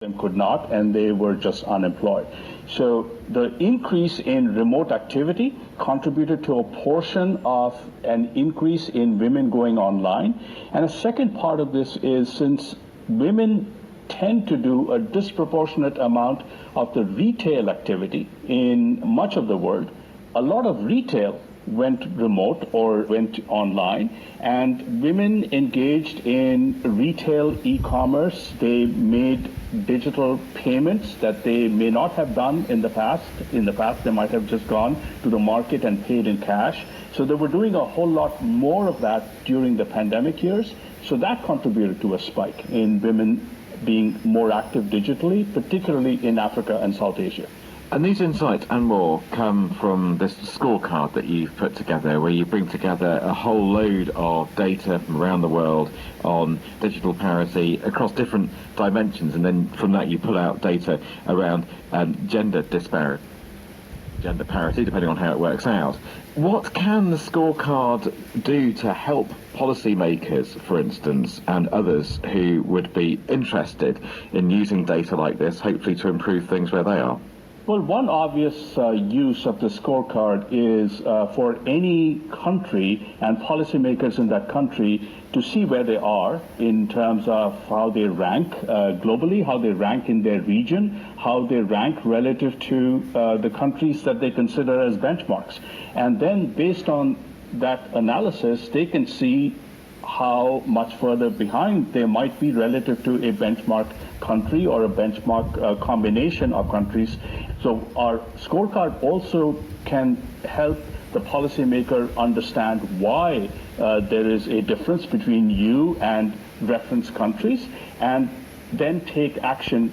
them could not, and they were just unemployed. So the increase in remote activity contributed to a portion of an increase in women going online. And a second part of this is, since women tend to do a disproportionate amount of the retail activity in much of the world, a lot of retail went remote or went online, and women engaged in retail e-commerce. They made digital payments that they may not have done in the past. In the past, they might have just gone to the market and paid in cash. So they were doing a whole lot more of that during the pandemic years. So that contributed to a spike in women being more active digitally, particularly in Africa and South Asia. And these insights and more come from this scorecard that you've put together, where you bring together a whole load of data from around the world on digital parity across different dimensions, and then from that you pull out data around gender disparity, gender parity, depending on how it works out. What can the scorecard do to help policymakers, for instance, and others who would be interested in using data like this, hopefully to improve things where they are? Well, one obvious use of the scorecard is for any country and policymakers in that country to see where they are in terms of how they rank globally, how they rank in their region, how they rank relative to the countries that they consider as benchmarks. And then based on that analysis, they can see how much further behind they might be relative to a benchmark country or a benchmark combination of countries. So our scorecard also can help the policymaker understand why there is a difference between you and reference countries, and then take action